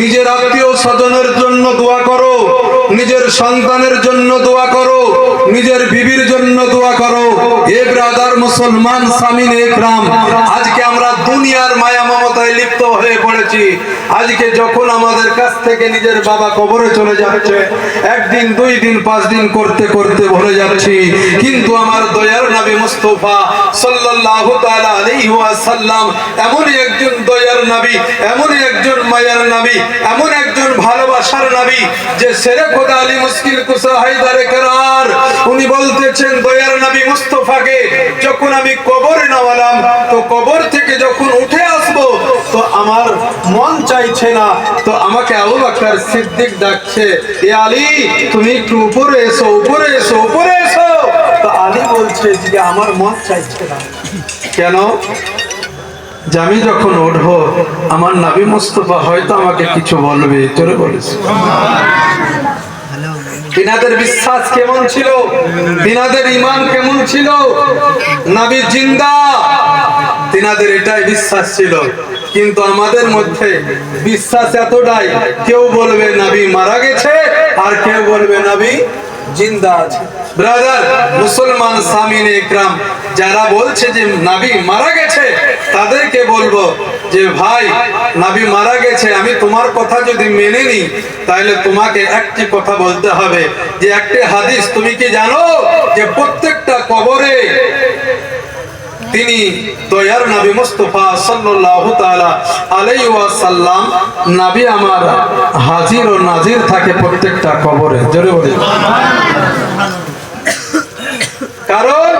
নিজের আত্মীয় স্বজনের জন্য দোয়া করো, নিজের সন্তানের জন্য দোয়া করো, নিজের বিবির জন্য দোয়া করো। এ ব্রাদার মুসলমান সামিনে ইকরাম, আজকে আমরা দুনিয়ার মায়া মমতায় লিপ্ত হয়ে পড়েছি। আজকে যখন আমাদের কাছ থেকে নিজের বাবা কবরে চলে যাচ্ছে, একদিন, 2 দিন, 5 দিন করতে করতে ভুলে যাচ্ছি। কিন্তু আমার দয়ার নবী মুস্তাফা সাল্লাল্লাহু তাআলা আলাইহি ওয়াসাল্লাম এমনই একজন দয়ার নবী, এমনই একজন মায়ার নবী, এমন একজন ভালোবাসার নবী যে শেরে খোদা আলী মুশকিল কুশা হায়দারে কেরার উনি বলতেছেন দয়ার নবী মুস্তাফাকে যখন আমি কবরে নামালাম, তো কবর থেকে যখন উঠে আসব তো আমার মন চাইছে না, তো আমাকে আবু বকর সিদ্দিক ডাকছে, এ আলী তুমি একটু উপরে এসো, উপরে এসো, উপরে এসো। তো আলী বলছে যে আমার মন চাইছে না। কেন? যে আমি যখন উঠবো আমার নবী মুস্তাফা হয়তো আমাকে কিছু বলবে। জোরে বলিস। তিনাদের বিশ্বাস কেমন ছিল, তিনাদের ঈমান কেমন ছিল? নবী জিন্দা, তিনাদের এটাই বিশ্বাস ছিল। কিন্তু আমাদের মধ্যে বিশ্বাস এতটাই, কেউ বলবে নবী মারা গেছে আর কেউ বলবে নবী জিন্দা আছে। ব্রাদার মুসলমান সামিনে ইকরাম, যারা বলছে যে নবী মারা গেছে তাদেরকে বলবো যে ভাই নবী মারা গেছে, আমি তোমার কথা যদি মেনে নিই তাহলে তোমাকে একটি কথা বলতে হবে যে একটি হাদিস তুমি কি জানো যে প্রত্যেকটা কবরে তিনি দয়ার নবী মুস্তাফা সাল্লাল্লাহু তাআলা আলাইহি ওয়াসাল্লাম নবী আমার হাজির ও নাজির থাকে প্রত্যেকটা কবরে। জোরে বলি। কারণ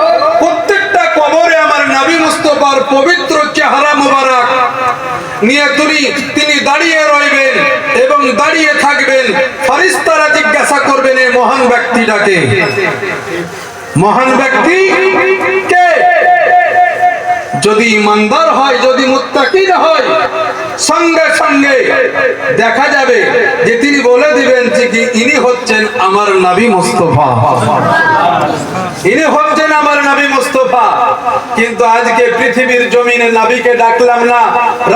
প্রত্যেকটা কবরে আমার নবী মুস্তাফার পবিত্র চেহারা মোবারক নিয়ে তিনি দাঁড়িয়ে রইবেন এবং দাঁড়িয়ে থাকবেন। ফেরেশতারা জিজ্ঞাসা করবেন এই মহান ব্যক্তিটাকে, মহান ব্যক্তি কে? যদি ইমানদার হয়, যদি মুত্তাকিন হয়, সঙ্গে সঙ্গে দেখা যাবে যে তিনি বলে দিবেন যে কি ইনি হচ্ছেন আমার নবী মুস্তাফা, ইনি হচ্ছেন আমার নবী মুস্তাফা। কিন্তু আজকে পৃথিবীর জমিনে নবীকে ডাকলাম না,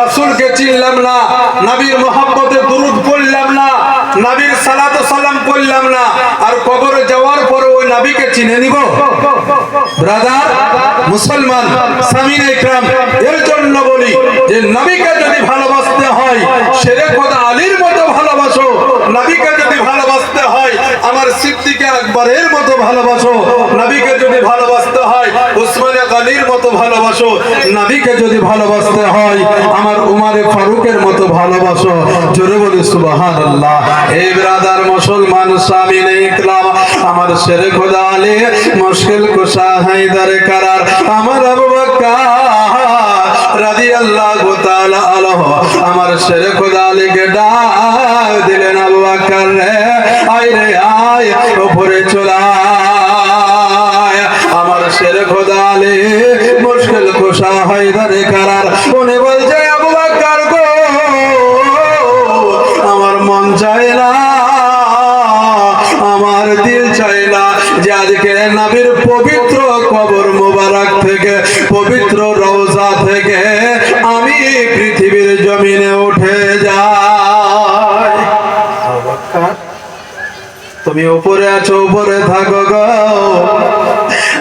রাসূলকে চিনলাম না, নবীর মহব্বতে দুরূদ পড়লাম না, নবীর সালাত ও সালাম করলাম না, আর কবরে যাওয়ার পরে ওই নবীকে চিনে নিব? ব্রাদার মুসলমান সামিনে ইকরাম, এর জন্য বলি যে নবীকে যদি ভালোবাসতে হয় শেরে খোদা আলীর মতো ভালোবাসো, নবীকে যদি ভালোবাসতে হয় আমার সিদ্দিক আকবরের মতো ভালোবাসো, নবীকে যদি ভালোবাসতে হয় উসমানে গনির মতো ভালোবাসো, নবীকে যদি ভালোবাসতে হয় আমার উমারে ফারুকের মতো ভালোবাসো। জোরে বলি সুবহানাল্লাহ। এই ব্রাদার মুসলমান সামিনে ইকরাম, আমার শেরে খোদা আলী মুশকিল কুশা হায়দারে কেরার আমার আবু বকর রাদিয়াল্লাহু তাআলা আনহু আমার শেরে খোদা আলীকে ডাক দিলেন, আবু বকর রে আয় রে আয় উপরে চলে আয়। আমার শেরে খোদা আলী মুশকিল কুশা হায়দারে কেরার উনি বলছে, আবু বকর গো আমার মন চায় না, আমার দিল চায় না যে আজকে নবীর পবিত্র কবর মোবারক থেকে, পবিত্র রওজা থেকে আমি পৃথিবীর জমিনে উঠে যাই। তুমি উপরে আছো, উপরে থাকো গো,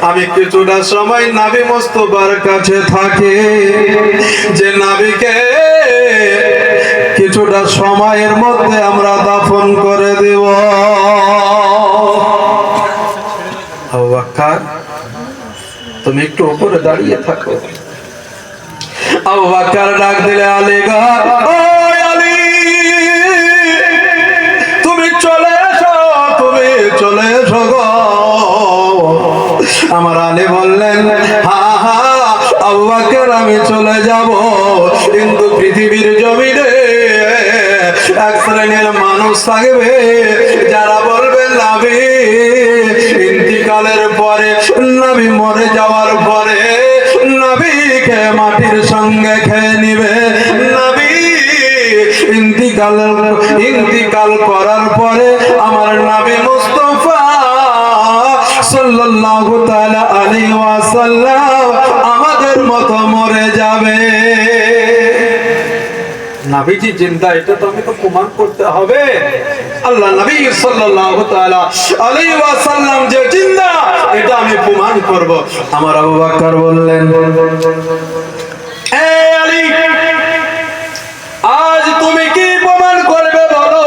আমি কিছুটা সময় নবী মুস্তাফার কাছে থাকি, যে নবীকে কিছুটা সময়ের মধ্যে আমরা দাফন করে দেব। আবু বকর তুমি একটু উপরে দাঁড়িয়ে থাকো। আবু বকর ডাক দিলে, আলী গো, ও আলী তুমি চলে এসো, তুমি চলে এসো গো। আমার আলী বললেন, হ্যাঁ হ্যাঁ আবু বকর আমি চলে যাব, কিন্তু পৃথিবীর জমিনে এক শ্রেণীর মানুষ থাকবে যারা বলবেন নবী ইন্তিকালের পরে, নবী মরে যাওয়ার পরে নবীকে মাটির সঙ্গে খেয়ে নিবে, নবী ইন্তিকাল করার পরে আমার নবী মুস্তাফা সাল্লাল্লাহু তাআলা আলাইহি ওয়াসাল্লাম আমাদের মতো মরে যাবে। নবীজি জিন্দা, এটা তো আমি তো প্রমাণ করতে হবে। আল্লাহ নবী সাল্লাল্লাহু তাআলা আলাইহি ওয়াসাল্লাম যে জিন্দা, এটা আমি প্রমাণ করব। আমার আবু বকর বললেন, এ আলী, আজ তুমি কি প্রমাণ করবে বলো?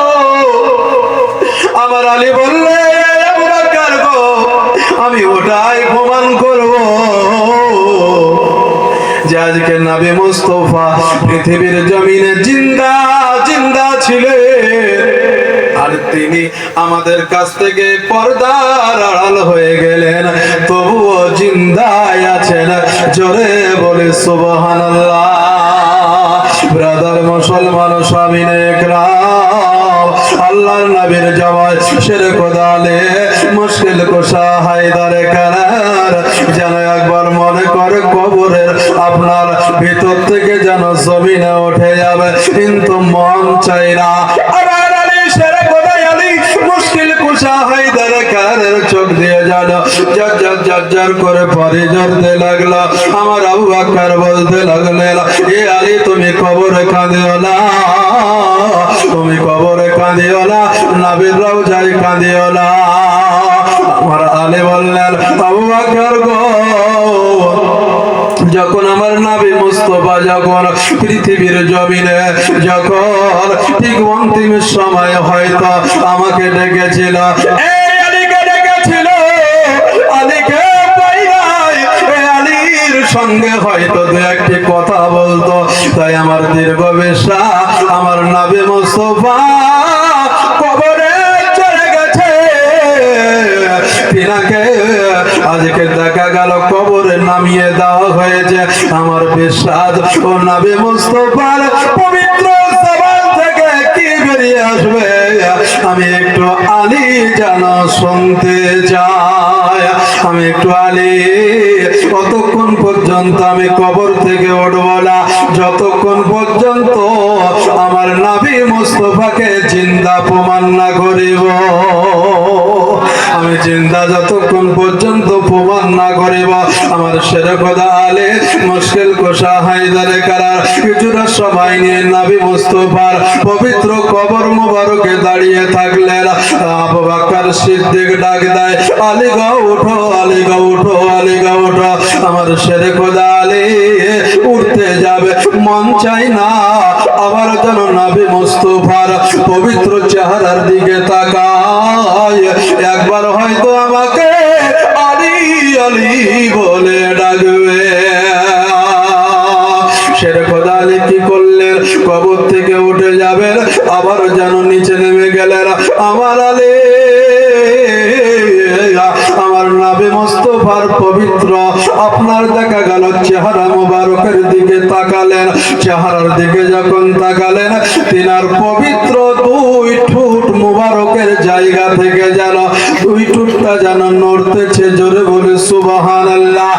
আমার আলী বললে, আবু বকর গো, আমি ওটাই প্রমাণ করব যে আজকে নবী মুস্তাফা পৃথিবীর জমিনে জিন্দা জিন্দা ছিলেন, আর তিনি আমাদের কাছ থেকে পর্দার আড়াল হয়ে গেলেন, তবুও জিন্দায় আছেন। জোরে বলে সুবহানাল্লাহ। ব্রাদার মুসলমান স্বামীনে একরাম, আল্লাহর নবীর জওয়ান শেরে খোদালে মুশকিল কুশা হায়দারে কারার যেন একবার মনে করে কবরের আপনার ভিতর থেকে যেন জমিনে উঠে যাবে, কিন্তু মন চাই না। আবার আলী শেরে খোদাই আলী মুশকিল কুশা হায়দারে কারার চোখ দিয়ে যেন ঝরঝর করে পানি ঝরতে লাগলো। আমার আবু বকর বলতে লাগলেন, এ আলী, তুমি কবরে কাঁদিও না, তুমি কবরে কাঁদিও না, নবীর রওজায় কাঁদিও না। আমার আলী বললেন, আবু বকর গো, যখন আমার নবী মুস্তাফা যখন পৃথিবীর জমিনে যখন ঠিক অন্তিম সময় হয়তো আমাকে ডেকেছিল, এই আলীকে ডেকেছিল, আলীকে পাই নাই, এই আলীর সঙ্গে হয়তো দু একটি কথা বলতো, তাই আমার দীর্ঘ বিশ্বাস আমার নবী মুস্তাফা কবরে চলে গেছে। তিনাকে আজকে দেখা গেল কবরে নামিয়ে দেওয়া হয়েছে। আমার বিশ্বাস ও নবী মুস্তাফার পবিত্র জবান থেকে কি বেরিয়ে আসবে, আমি একটু আলী যেন শুনতে চাই। আমি একটু আলী, কতক্ষণ পর্যন্ত আমি কবর থেকে উঠবো না, যতক্ষণ পর্যন্ত আমার নবী মুস্তাফাকে জিন্দা প্রমাণ না করিব। আমি জিন্দা যতক্ষণ পর্যন্ত প্রমাণ না করিব, আমার শেরে খোদা আলী মুশকিল কুশা হায়দারে কারার কিছুটা সময় নিয়ে নবী মুস্তাফার পবিত্র কবর মুবারকে দাঁড়িয়ে থাকলেন। আবু বকর সিদ্দিক ডাক দেয়, আলী গো উঠো, আলী গো উঠো, আলী গো উঠো। আমার শেরে খোদা আলী উঠতে যাবে, মন চাই না আবার যেন নবী মুস্তাফার পবিত্র চেহারার দিকে তাকায়, একবার হয়তো আমাকে আলী আলী বলে ডাকবে। শেরে খোদা আলী কি করলেন, কবর থেকে উঠে যাবেন, আবার যেন নিচে নেমে গেলেন। আমার আলী, আমার নবী মুস্তাফার পবিত্র আপনার দেখা গেল চেহারা মুবারকের দিকে তাকালেন। চেহারার দিকে যখন তাকালেন, তিনার পবিত্র দুই ঠোঁট মুবারকের জায়গা থেকে যেন দুই ঠোঁটটা যেন নড়তেছে। জোরে বলে সুবহানাল্লাহ।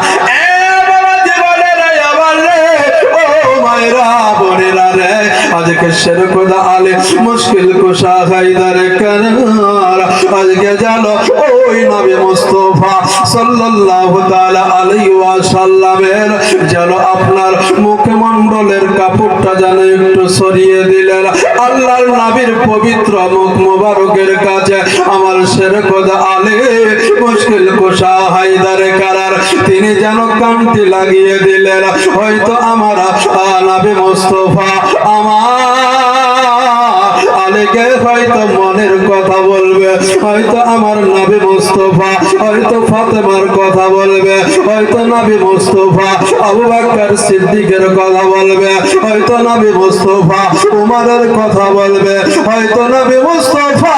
আজকে শেরে খোদা আলী মুশকিল কুশা হায়দারে কারার আজকে জানো ওই নবী মুস্তাফা সাল্লাল্লাহু তাআলা আলাইহি ওয়াসাল্লামের যেন আপনার মুখমণ্ডলের কাপড়টা যেন একটু সরিয়ে দিলেন। আল্লাহর নবীর পবিত্র মুখ মুবারকের কাছে আমার শেরে খোদা আলী মুশকিল কুশা হায়দারে কারার তিনি যেন কানটি লাগিয়ে দিলেন। হয়তো আমার নবী মুস্তাফা আমার আলীকে হয়তো মনের কথা বলবে, হয়তো আমার নবী মুস্তাফা হয়তো ফাতেমার কথা বলবে, হয়তো নবী মুস্তাফা আবু বকর সিদ্দিকের কথা বলবে, হয়তো নবী মুস্তাফা উমরের কথা বলবে, হয়তো নবী মুস্তাফা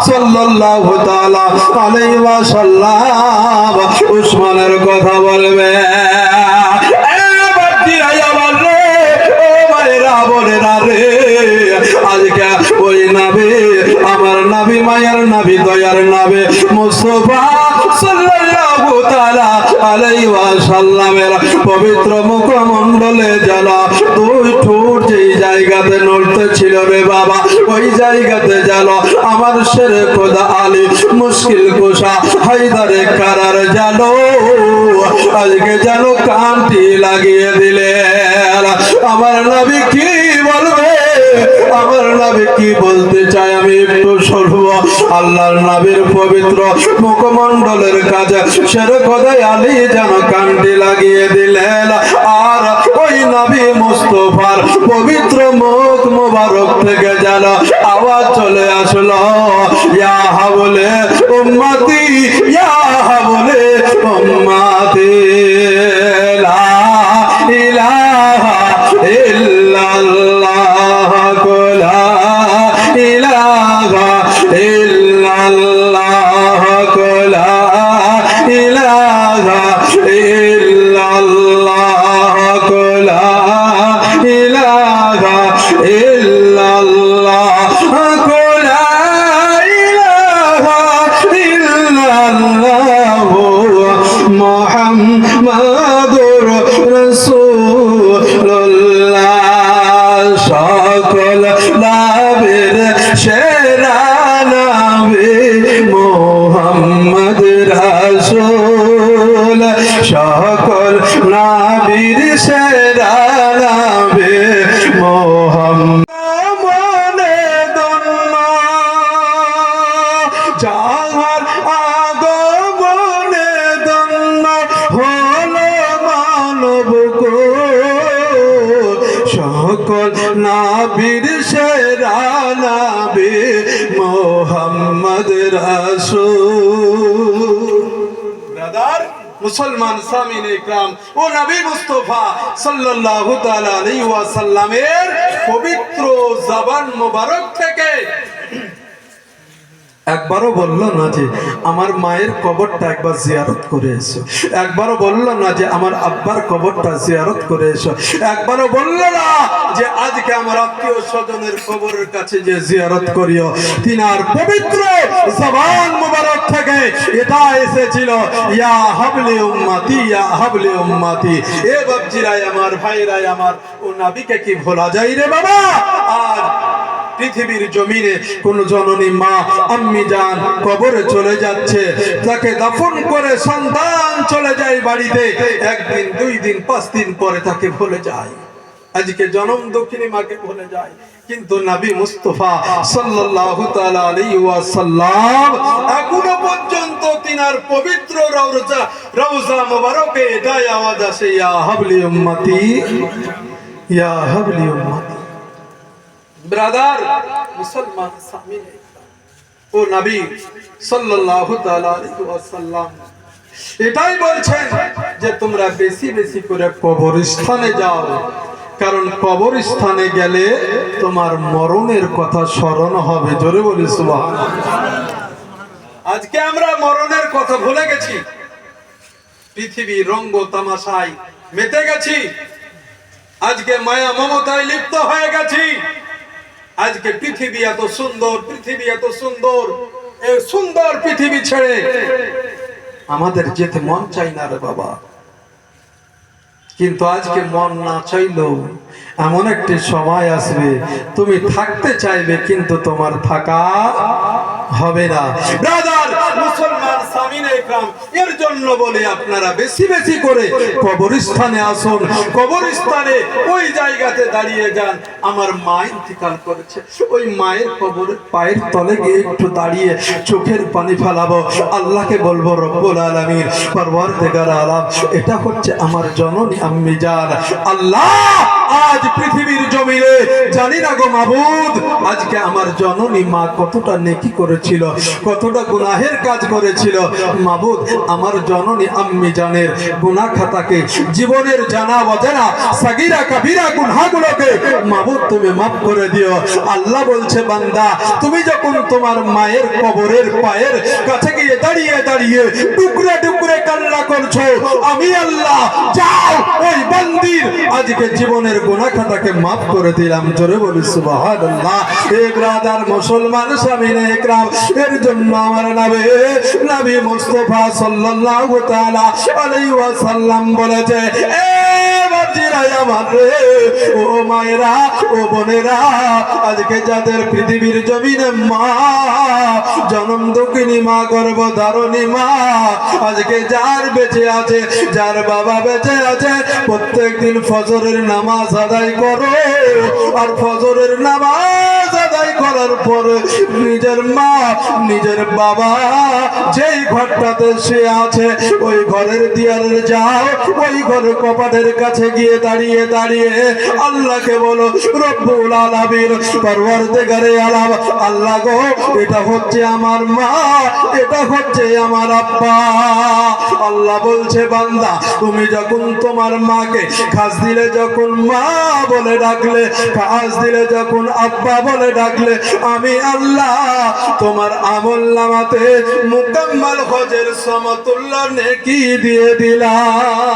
সাল্লাল্লাহু তাআলা আলাইহি ওয়াসাল্লাম উসমানের কথা বলবে। আজকে ওই নবী আমার নবী মায়ার নবী দয়ার নবী মুস্তাফা সাল্লাল্লাহু তাআলা আলাইহি ওয়াসাল্লামের পবিত্র মুখমণ্ডলে জ্বালা দুই ঠোঁট যেই জায়গাতে নড়তে ছিল রে বাবা, ওই জায়গাতে জ্বালা আমার শেরে খোদা আলী মুশকিল কুশা হায়দারে কারার জানো আজকে যেন কানটি লাগিয়ে দিলে। আমার নবী কি বলবে আমার নবী কি বলতে চায় আমি একটু শুনবো। আল্লাহর নবীর পবিত্র মুখমণ্ডলের কাছে সের খোদাই আলী যেন কানটি লাগিয়ে দিলেন। আর ওই নবী মুস্তাফার পবিত্র মুখ মোবারক থেকে যেন আওয়াজ চলে আসলো, ইয়া হাবলে উম্মতি, ইয়া হাবলে উম্মতি, লা ইলাহা ইল্লাল্লাহ, লা ইলাহা ইল্লাল্লাহ, লা ইলাহা ইল্লাল্লাহ, লা ইলাহা ইল্লাল্লাহ, লা ইলাহা ইল্লাল্লাহ, মুহাম্মাদুর রাসূলুল্লাহ। সকল নবীর সেরা নবী মুহাম্মদ রাসূল, সকল নবীর সেরা নবী মুহাম্মদ। মনে দন্ন যাহার আগমনে দন্ন হলো মানব কুল, সকল নবীর সেরা নবী মুহাম্মদ রাসূল। ব্রাদার মুসলমান সামিন ইকরাম, ও নবী মুস্তাফা সাল্লাল্লাহু তাআলা আলাইহি ওয়াসাল্লামের পবিত্র জবান মোবারক থেকে একবারও বলল না যে আমার মায়ের কবরটা একবার জিয়ারত করে এসো, একবারও বলল না যে আমার আব্বার কবরটা জিয়ারত করে এসো, একবারও বলল না যে আজকে আমার আত্মীয় স্বজনের কবরের কাছে যে জিয়ারত করিও। তিনার পবিত্র জবান মোবারক থেকে এটা এসেছিল, ইয়া হাবলি উম্মতি, ইয়া হাবলি উম্মতি। এ বাপজিরাই আমার, ভাইরাই আমার, ও নবীকে কি ভোলা যায় রে বাবা? আজ পৃথিবীর জমিনে কোন জননী মা আম্মি জান কবরে চলে যাচ্ছে, তাকে দাফন করে সন্তান চলে যায় বাড়িতে, একদিন, 2 দিন, 5 দিন পরে তাকে ভুলে যায়। আজকে জনম দক্ষিণী মাকে ভুলে যায়, কিন্তু নবী মুস্তাফা সাল্লাল্লাহু তাআলা আলাইহি ওয়াসাল্লাম এখনো পর্যন্ত তিনার পবিত্র রওজা মোবারকে এটাই আওয়াজ আসে, ইয়া হাবলি উম্মতি, ইয়া হাবলি উম্মতি। ব্রাদার মুসলমান সামিন, ও নবী সাল্লাল্লাহু তাআলা আলাইহি ওয়াসাল্লাম এটাই বলছেন যে তোমরা বেশি বেশি করে কবরস্থানে যাও, কারণ কবরস্থানে গেলে তোমার মরণের কথা স্মরণ হবে। জোরে বলি সুবহানাল্লাহ। আজকে আমরা মরণের কথা ভুলে গেছি, পৃথিবী রঙ্গ তামাশায় মেতে গেছি, আজকে মায়া মমতায় লিপ্ত হয়ে গেছি। আজকে পৃথিবী এত সুন্দর, পৃথিবী এত সুন্দর, এই সুন্দর পৃথিবী ছেড়ে আমাদের যেতে মন চাই না রে বাবা। কিন্তু আজকে মন না চাইলেও এমন একটি সময় আসবে তুমি থাকতে চাইবে কিন্তু তোমার থাকা হবে না। ব্রাদার মুসলমান সামিনে ইকরাম, এর জন্য বলে আপনারা বেশি বেশি করে কবরস্থানে আসুন, কবরস্থানে ওই জায়গাতে দাঁড়িয়ে যান। আমার মা ইন্তিকাল করেছে, ওই মায়ের কবরের পায়ের তলে গিয়ে একটু দাঁড়িয়ে চোখের পানি ফেলাবো, আল্লাহকে বলবো রব্বুল আলামিন, পরওয়ারদিগার আলাম, এটা হচ্ছে আমার জননী আম্মি জান। আল্লাহ আজ পৃথিবীর জমিনে জানি না গো মাবুদ, আজকে আমার জননী মা কতটা নেকি করেছিল, কতটা গুনাহের কাজ করেছিল। মাবুদ আমার জননী আম্মি জানের গুনাহ খাতাকে, জীবনের জানা অজানা সাগীরা কাবীরা গুনাহগুলোকে মাবুদ তুমি মাফ করে দিও। আল্লাহ বলছে বান্দা, তুমি যখন তোমার মায়ের কবরের পায়ের কাছে গিয়ে দাঁড়িয়ে দাঁড়িয়ে টুকরে টুকরে কান্না করছো, আমি আল্লাহ যাও ওই বান্দির আজকে জীবনের গুনাহ খাতাকে মাফ করে দিলাম। জোরে বলি সুবহানাল্লাহ। এ ব্রাদার মুসলমান সামিনে ইকরাম, এর জন্য আমার নবী মুস্তাফা সাল্লাল্লাহু তাআলা আলাইহি ওয়াসাল্লাম বলেছে, এ বাজিরা আমার রে, ও মায়েরা, ও বোনেরা, আজকে যাদের পৃথিবীর জমিনে মা, জনম দুঃখিনী মা, গর্ভধারণী মা, আজকে যার বেঁচে আছে, যার বাবা বেঁচে আছে, প্রত্যেকদিন ফজরের নামাজ আদায় করো, আর ফজরের নামাজ আদায় করার পরে নিজের মা নিজের বাবা যেই ঘরটাতে সে আছে ওই ঘরের দিয়ারে যাও, ওই ঘরের কপাটের কাছে গিয়ে দাঁড়িয়ে দাঁড়িয়ে আল্লাহকে বলো, রব্বুল আলামিন, পরওয়ারদিগারে আলাম, আল্লাহ গো, এটা হচ্ছে আমার মা, এটা হচ্ছে আমার আব্বা। আল্লাহ বলছে, বান্দা, তুমি যখন তোমার মাকে খাস দিলে, যখন মা বলে ডাকলে, খাস দিলে যখন আব্বা বলে ডাকলে, আমি আল্লাহ তোমার আমলনামাতে মুকাম্মাল হজের সমতুল্য নেকি দিয়ে দিলাম।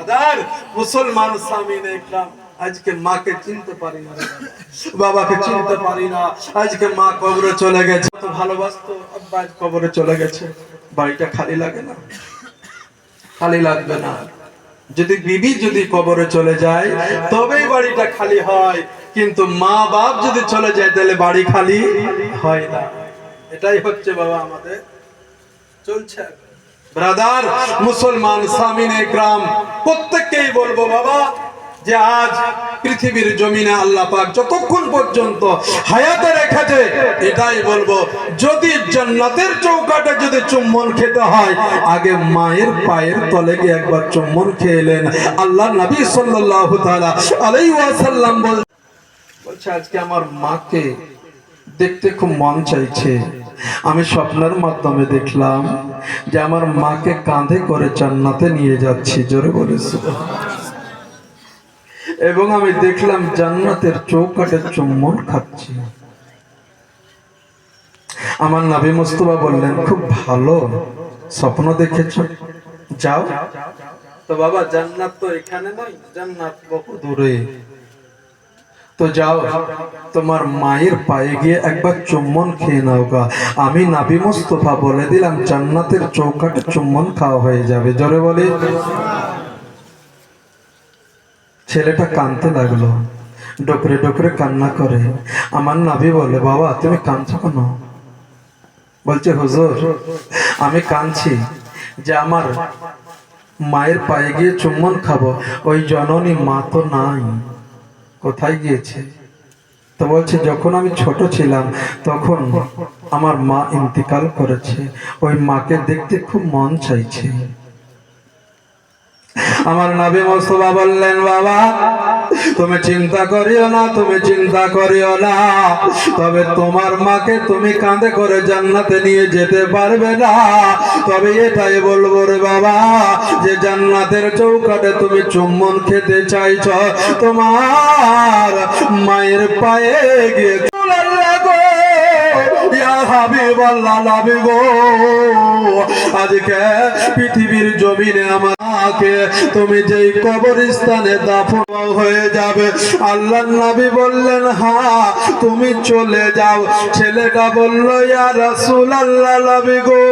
দাদার মুসলমান সামিনে ইকরাম, আজকে মাকে চিনতে পারি না, বাবাকে চিনতে পারি না। আজকে মা কবরে চলে গেছে, তো ভালোবাসতো, আব্বা আজ কবরে চলে গেছে, বাড়িটা খালি লাগে না? খালি লাগবে না? যদি বিবি যদি কবরে চলে যায় তবেই বাড়িটা খালি হয়, কিন্তু মা বাপ যদি চলে যায় তাহলে বাড়ি খালি হয় না। এটাই হচ্ছে বাবা আমাদের চলছে। ব্রাদার মুসলমান সামিনে ইকরাম, প্রত্যেককেই বলবো বাবা, যে আজ পৃথিবীর জমিনে আল্লাহ পাক যতক্ষণ পর্যন্ত হায়াতে রেখেছে, এটাই বলবো, যদি জান্নাতের চৌকাটে যদি চুম্বন খেতে হয়, আগে মায়ের পায়ের তলে গিয়ে একবার চুম্বন খেলেন। আল্লাহ নবী সাল্লাল্লাহু তাআলা আলাইহি ওয়াসাল্লাম বলছে, আজকে আমার মাকে দেখতে খুব মন চাইছে। আমি স্বপ্নের মাধ্যমে দেখলাম যে আমার মাকে কাঁধে করে জান্নাতে নিয়ে যাচ্ছি, জোরে বলে সুবহানাল্লাহ। এবং আমি দেখলাম জান্নাতের চৌকাটে চুম্বন খাচ্ছি। আমার নবী মুস্তাফা বললেন, খুব ভালো স্বপ্ন দেখেছো, যাও। তো বাবা, জান্নাত তো এখানে নয়, জান্নাত বহু দূরে। তো যাও, তোমার মায়ের পায়ে গিয়ে একবার চুম্বন খেয়ে নাও গা। আমি নবী মুস্তাফা বলে দিলাম, জান্নাতের চৌকাটে চুম্বন খাওয়া হয়ে যাবে, জোরে বলে। ছেলেটা কাঁদতে লাগলো, ডোকরে ডোকরে কান্না করে। আমার নবী বলে, বাবা তুমি কাঁদছো কেন? বলছে, হুজুর আমি কাঁদছি যে আমার মায়ের পায়ে গিয়ে চুম্বন খাবো, ওই জননী মা তো নাই, কোথায় গিয়েছে? তো বলছে, যখন আমি ছোট ছিলাম তখন আমার মা ইন্তিকাল করেছে, ওই মাকে দেখতে খুব মন চাইছে। আমার নবী মুস্তাফা বললেন, বাবা তুমি চিন্তা করিও না, তুমি চিন্তা করিও না, তবে তোমার মাকে তুমি কাঁধে করে জান্নাতে নিয়ে যেতে পারবে না। তবে এটাই বলবো রে বাবা, যে জান্নাতের চৌকাটে তুমি চুম্বন খেতে চাইছ, তোমার মায়ের পায়ে গিয়ে আজকে পৃথিবীর জমিনে আমাকে তুমি যেই কবরস্থানে দাফন হয়ে যাবে, আল্লাহর নবী বললেন, হ্যাঁ তুমি চলে যাও। ছেলেটা বলল, ইয়া রাসূলুল্লাহ, নবী গো,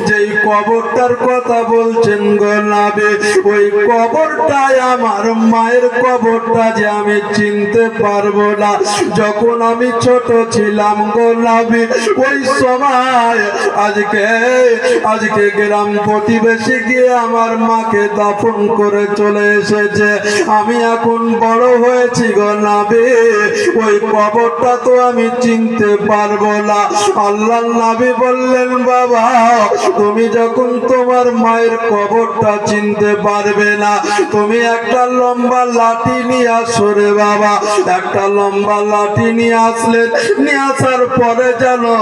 যেই কবরটার কথা বলছেন গো নবী, ওই কবরটাই আমার মায়ের কবরটা, যে আমি চিনতে পারবো না। যখন আমি ছোট ছিলাম গো নবী, ওই সময় আজকে গ্রাম প্রতিবেশী গিয়ে আমার মাকে দাফন করে চলে এসেছে। আমি এখন বড় হয়েছি গো নবী, ওই কবরটা তো আমি চিনতে পারবো না। আল্লাহর নবী বললেন, বাবা তুমি যখন তোমার মায়ের কবরটা চিনতে পারবে না, তুমি একটা লম্বা লাঠি নিয়ে আসো রে বাবা। একটা লম্বা লাঠি নিয়ে আসলেন, নিয়ে আসার পরে জানো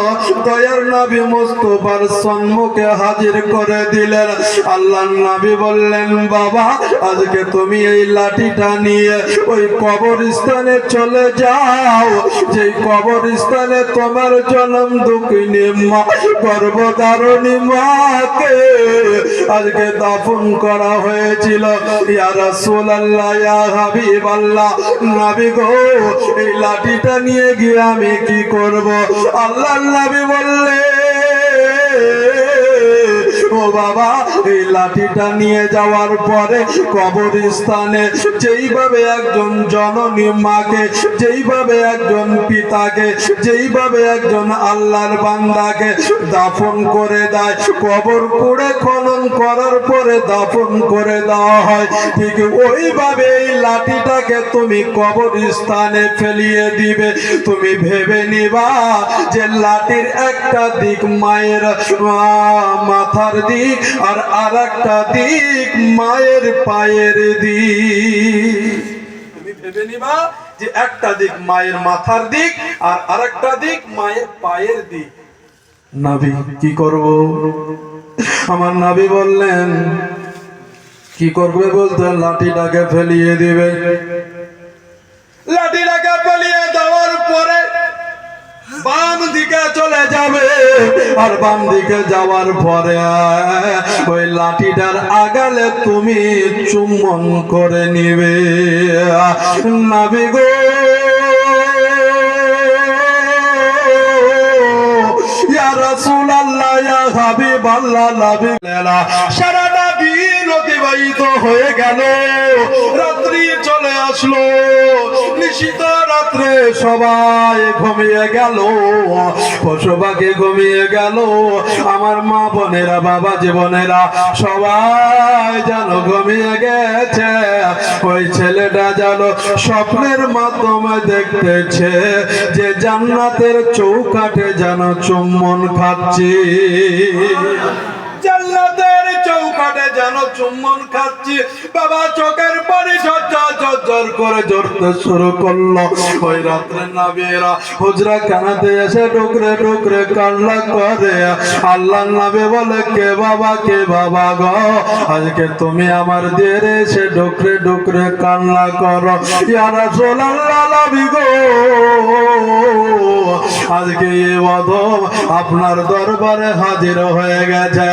দয়ার নবী মুস্তাফার সম্মুখে হাজির করে দিলেন। আল্লাহর নবী বললেন, বাবা আজকে তুমি এই লাঠিটা নিয়ে ওই কবরস্থানে চলে যাও, যে কবরস্থানে তোমার জনম দুঃখিনী মা, গর্ভধারণী মাকে আজকে দাফন করা হয়েছিল। ইয়া রাসূলুল্লাহ, ইয়া হাবিবাল্লাহ, নবী গো, এই লাঠিটা নিয়ে গিয়ে আমি কি করব? আল্লাহর নবী বললেন, ও বাবা, এই লাঠিটা নিয়ে যাওয়ার পরে কবরস্থানে যেইভাবে একজন জননী মাকে, যেইভাবে একজন পিতাকে, যেইভাবে একজন আল্লাহর বান্দাকে দাফন করে দেয়, কবর করে খনন করার পরে দাফন করে দেওয়া হয়, ঠিক ওইভাবে এই লাঠিটাকে তুমি কবরস্থানে ফেলিয়ে দিবে। তুমি ভেবে নিবা যে লাঠির একটা দিক মায়ের মাথার দিক, আর আরেকটা দিক মায়ের পায়ের দিক। তুমি ভেবে নিবা যে একটা দিক মায়ের মাথার দিক আর আরেকটা দিক মায়ের পায়ের দিক। নবী কি করব? আমার নবী বললেন কি করবে বলতে, লাঠিটাকে ফেলিয়ে দিবে। লাঠিটাকে ফেলিয়ে দেওয়ার পরে বাম দিকে চলে যাবে, আর বাম দিকে যাওয়ার পরে ওই লাঠিটার আগালে তুমি চুম্বন করে নিবে। নবী গো, ইয়া রাসূলুল্লাহ, ইয়া হাবিবাল্লাহ, নবী সারাটা দিন অতিবাহিত হয়ে গেল, রাত্রি চলে আসলো, নিশিত রাত্রে সবাই ঘুমিয়ে গেল, পশু পাখি ঘুমিয়ে গেল, আমার মা বোনেরা, বাবা জীবনেরা সবাই যেন ঘুমিয়ে গেছে। ওই ছেলেটা যেন স্বপ্নের মাধ্যমে দেখতেছে যে জান্নাতের চৌকাঠে যেন চুম্বন খাচ্ছি, জান্নাতের চৌকাঠে যেন চুম্বন খাচ্ছি। বাবা চোখের পানি ঝরঝর করে ঝরতে শুরু করলো। ওই রাত্রে নবীরা হুজরা কানাতে এসে ডুকরে ডুকরে কান্না করে। আল্লাহ নবী বলে, কে বাবা, কে বাবা গো, আজকে তুমি আমার দেরে এসে ডুকরে ডুকরে কান্না করো। ইয়া রাসূলুল্লাহ, নবী গো, আজকে এই অধম আপনার দরবারে হাজির হয়ে গেছে।